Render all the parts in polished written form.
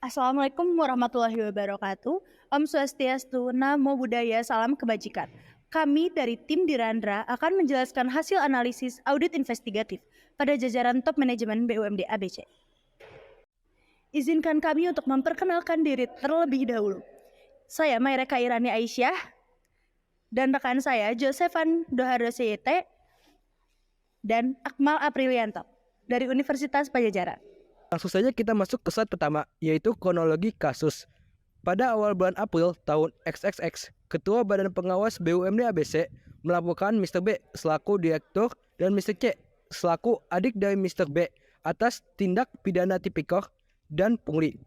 Assalamualaikum warahmatullahi wabarakatuh. Om Swastiastu, Namo Buddhaya, Salam Kebajikan. Kami dari tim Dirandra akan menjelaskan hasil analisis audit investigatif pada jajaran top manajemen BUMD ABC. Izinkan kami untuk memperkenalkan diri terlebih dahulu. Saya Maireka Irani Aisyah dan rekan saya Josefan Dohardo Seyete dan Akmal Aprilianto dari Universitas Pajajaran. Langsung saja kita masuk ke slide pertama, yaitu kronologi kasus. Pada awal bulan April tahun XXX, Ketua Badan Pengawas BUMD ABC melaporkan Mr. B selaku direktur dan Mr. C selaku adik dari Mr. B atas tindak pidana tipikor dan pungli.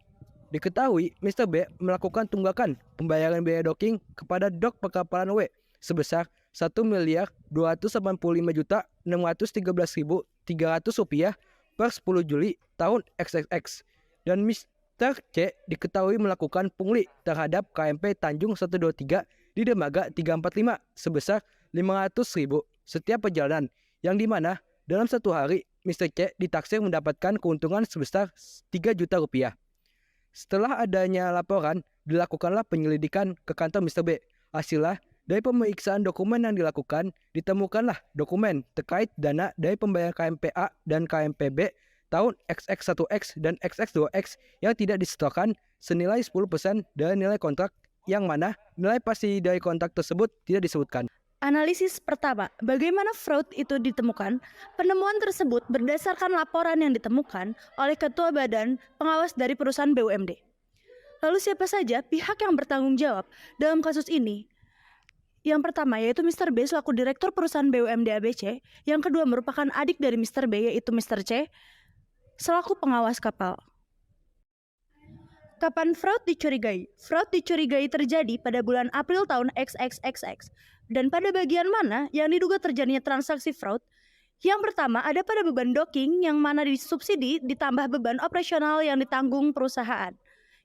Diketahui Mr. B melakukan tunggakan pembayaran biaya docking kepada Dok Perkapalan W sebesar Rp1.285.613.300 per 10 Juli tahun XXX, dan Mr. C diketahui melakukan pungli terhadap KMP Tanjung 123 di dermaga 345 sebesar Rp500.000 setiap perjalanan, yang dimana dalam satu hari Mr. C ditaksir mendapatkan keuntungan sebesar Rp3 juta. Setelah adanya laporan, dilakukanlah penyelidikan ke kantor Mr. B. Hasilnya, dari pemeriksaan dokumen yang dilakukan, ditemukanlah dokumen terkait dana dari pembayaran KMPA dan KMPB tahun XX1X dan XX2X yang tidak disetorkan senilai 10% dari nilai kontrak, yang mana nilai pasti dari kontrak tersebut tidak disebutkan. Analisis pertama, bagaimana fraud itu ditemukan? Penemuan tersebut berdasarkan laporan yang ditemukan oleh Ketua Badan Pengawas dari perusahaan BUMD. Lalu siapa saja pihak yang bertanggung jawab dalam kasus ini? Yang pertama yaitu Mr. B selaku Direktur Perusahaan BUMD ABC. Yang kedua merupakan adik dari Mr. B yaitu Mr. C selaku pengawas kapal. Kapan fraud dicurigai? Fraud dicurigai terjadi pada bulan April tahun XXXX. Dan pada bagian mana yang diduga terjadinya transaksi fraud? Yang pertama ada pada beban docking yang mana disubsidi ditambah beban operasional yang ditanggung perusahaan.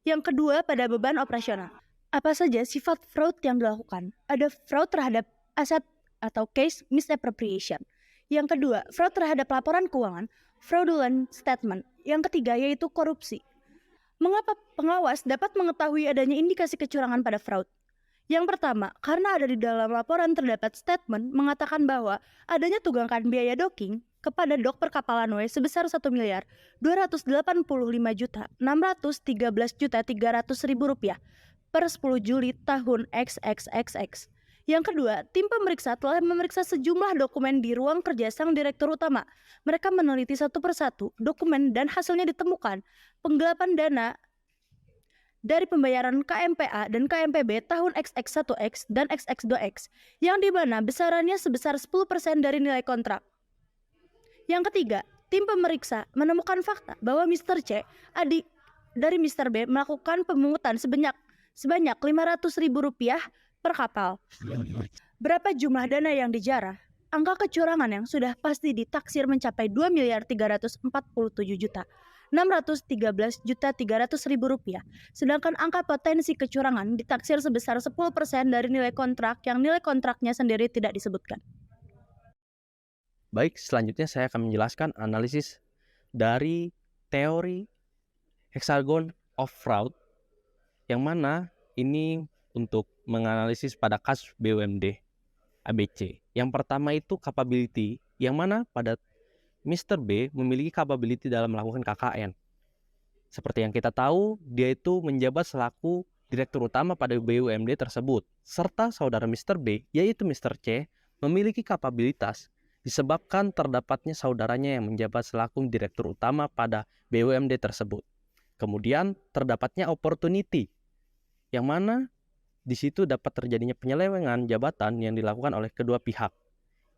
Yang kedua pada beban operasional. Apa saja sifat fraud yang dilakukan? Ada fraud terhadap aset atau case misappropriation. Yang kedua, fraud terhadap laporan keuangan, fraudulent statement. Yang ketiga yaitu korupsi. Mengapa pengawas dapat mengetahui adanya indikasi kecurangan pada fraud? Yang pertama, karena ada di dalam laporan terdapat statement mengatakan bahwa adanya tunggakan biaya docking kepada Dok Perkapalan W sebesar Rp1.285.613.300.000 per 10 Juli tahun XXXX. Yang kedua, tim pemeriksa telah memeriksa sejumlah dokumen di ruang kerja sang direktur utama. Mereka meneliti satu persatu dokumen dan hasilnya ditemukan penggelapan dana dari pembayaran KMPA dan KMPB tahun XX1X dan XX2X yang dimana besarannya sebesar 10% dari nilai kontrak. Yang ketiga, tim pemeriksa menemukan fakta bahwa Mr. C, adik dari Mr. B, melakukan pemungutan sebanyak Rp500.000 per kapal. Berapa jumlah dana yang dijarah? Angka kecurangan yang sudah pasti ditaksir mencapai Rp2.347.613.300.000. Sedangkan angka potensi kecurangan ditaksir sebesar 10% dari nilai kontrak yang nilai kontraknya sendiri tidak disebutkan. Baik, selanjutnya saya akan menjelaskan analisis dari teori hexagon of fraud, yang mana ini untuk menganalisis pada kasus BUMD ABC. Yang pertama itu capability, yang mana pada Mr. B memiliki capability dalam melakukan KKN. Seperti yang kita tahu, dia itu menjabat selaku direktur utama pada BUMD tersebut. Serta saudara Mr. B, yaitu Mr. C, memiliki kapabilitas disebabkan terdapatnya saudaranya yang menjabat selaku direktur utama pada BUMD tersebut. Kemudian terdapatnya opportunity, yang mana di situ dapat terjadinya penyelewengan jabatan yang dilakukan oleh kedua pihak.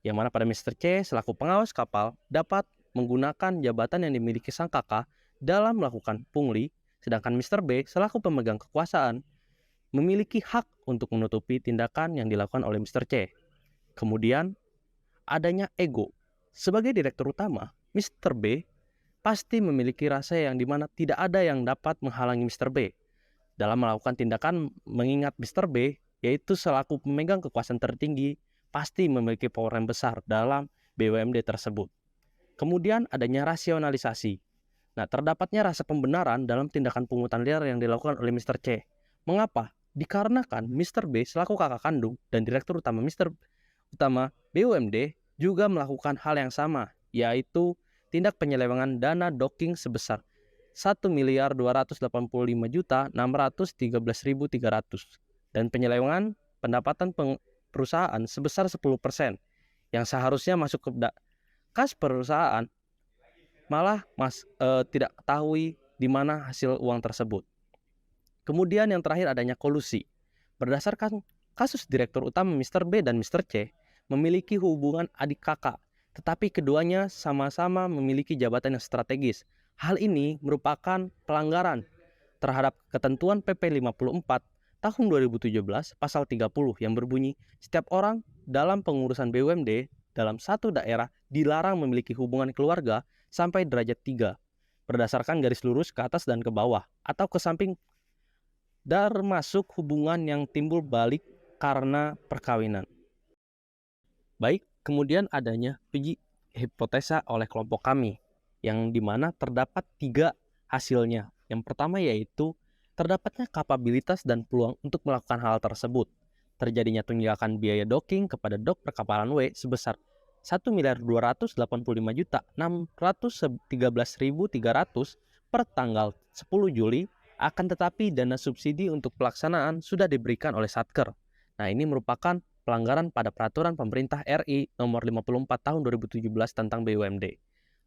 Yang mana pada Mr. C selaku pengawas kapal dapat menggunakan jabatan yang dimiliki sang kakak dalam melakukan pungli, sedangkan Mr. B selaku pemegang kekuasaan memiliki hak untuk menutupi tindakan yang dilakukan oleh Mr. C. Kemudian adanya ego. Sebagai direktur utama, Mr. B pasti memiliki rasa yang dimana tidak ada yang dapat menghalangi Mr. B dalam melakukan tindakan, mengingat Mr. B yaitu selaku pemegang kekuasaan tertinggi pasti memiliki power yang besar dalam BUMD tersebut. Kemudian adanya rasionalisasi. Nah, terdapatnya rasa pembenaran dalam tindakan pungutan liar yang dilakukan oleh Mr. C. Mengapa? Dikarenakan Mr. B selaku kakak kandung dan direktur utama BUMD juga melakukan hal yang sama, yaitu tindak penyelewengan dana docking sebesar 1.285.613.300 dan penyelewengan pendapatan perusahaan sebesar 10% yang seharusnya masuk ke kas perusahaan malah tidak ketahui di mana hasil uang tersebut. Kemudian yang terakhir adanya kolusi. Berdasarkan kasus direktur utama Mr. B dan Mr. C memiliki hubungan adik kakak, tetapi keduanya sama-sama memiliki jabatan yang strategis. Hal ini merupakan pelanggaran terhadap ketentuan PP 54 tahun 2017 pasal 30 yang berbunyi setiap orang dalam pengurusan BUMD dalam satu daerah dilarang memiliki hubungan keluarga sampai derajat 3 berdasarkan garis lurus ke atas dan ke bawah atau ke samping termasuk hubungan yang timbul balik karena perkawinan. Baik, kemudian adanya uji hipotesa oleh kelompok kami yang dimana terdapat 3 hasilnya. Yang pertama yaitu terdapatnya kapabilitas dan peluang untuk melakukan hal tersebut. Terjadinya tunggakan biaya docking kepada dok perkapalan W sebesar 1.285.613.300 per tanggal 10 Juli, akan tetapi dana subsidi untuk pelaksanaan sudah diberikan oleh Satker. Nah, ini merupakan pelanggaran pada peraturan pemerintah RI nomor 54 tahun 2017 tentang BUMD.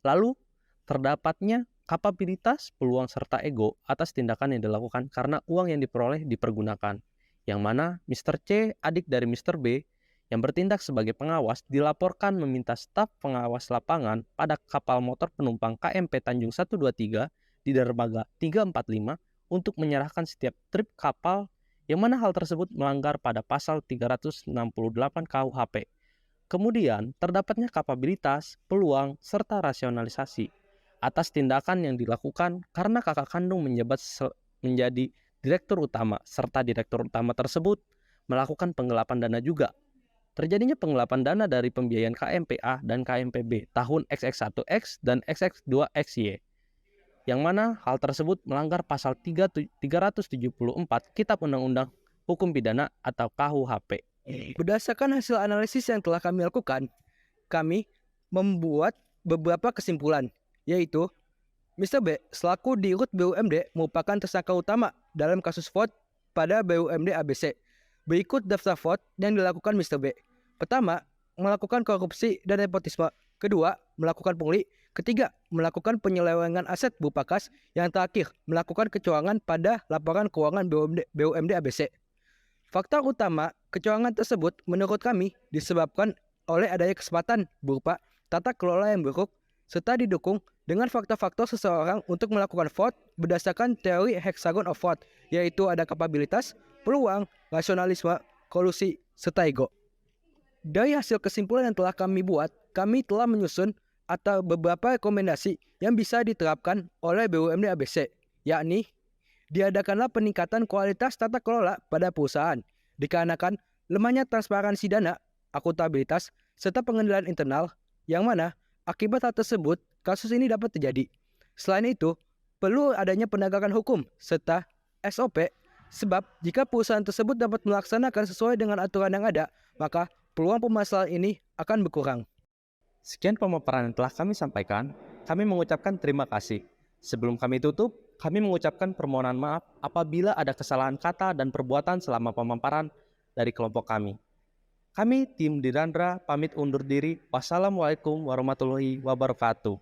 Lalu, terdapatnya kapabilitas, peluang, serta ego atas tindakan yang dilakukan karena uang yang diperoleh dipergunakan. Yang mana Mr. C, adik dari Mr. B, yang bertindak sebagai pengawas, dilaporkan meminta staf pengawas lapangan pada kapal motor penumpang KMP Tanjung 123 di dermaga 345 untuk menyerahkan setiap trip kapal, yang mana hal tersebut melanggar pada pasal 368 KUHP. Kemudian, terdapatnya kapabilitas, peluang, serta rasionalisasi atas tindakan yang dilakukan karena kakak kandung menjabat menjadi direktur utama, serta direktur utama tersebut melakukan penggelapan dana juga. Terjadinya penggelapan dana dari pembiayaan KMPA dan KMPB tahun XX1X dan XX2XY, yang mana hal tersebut melanggar pasal 374 Kitab Undang-Undang Hukum Pidana atau KUHP. Berdasarkan hasil analisis yang telah kami lakukan, kami membuat beberapa kesimpulan, yaitu Mr. B selaku dirut BUMD merupakan tersangka utama dalam kasus fraud pada BUMD ABC. Berikut daftar fraud yang dilakukan Mr. B. Pertama, melakukan korupsi dan nepotisme. Kedua, melakukan pungli. Ketiga, melakukan penyelewengan aset berupa kas. Yang terakhir, melakukan kecurangan pada laporan keuangan BUMD ABC. Faktor utama kecurangan tersebut menurut kami disebabkan oleh adanya kesempatan berupa tata kelola yang buruk serta didukung dengan faktor-faktor seseorang untuk melakukan fraud berdasarkan teori hexagon of fraud, yaitu ada kapabilitas, peluang, rasionalisme, kolusi, serta ego. Dari hasil kesimpulan yang telah kami buat, kami telah menyusun atau beberapa rekomendasi yang bisa diterapkan oleh BUMD ABC, yakni diadakanlah peningkatan kualitas tata kelola pada perusahaan, dikarenakan lemahnya transparansi dana, akuntabilitas, serta pengendalian internal, yang mana akibat hal tersebut, kasus ini dapat terjadi. Selain itu, perlu adanya penegakan hukum, serta SOP, sebab jika perusahaan tersebut dapat melaksanakan sesuai dengan aturan yang ada, maka peluang permasalahan ini akan berkurang. Sekian pemaparan yang telah kami sampaikan. Kami mengucapkan terima kasih. Sebelum kami tutup, kami mengucapkan permohonan maaf apabila ada kesalahan kata dan perbuatan selama pemaparan dari kelompok kami. Kami tim Dirandra pamit undur diri. Wassalamualaikum warahmatullahi wabarakatuh.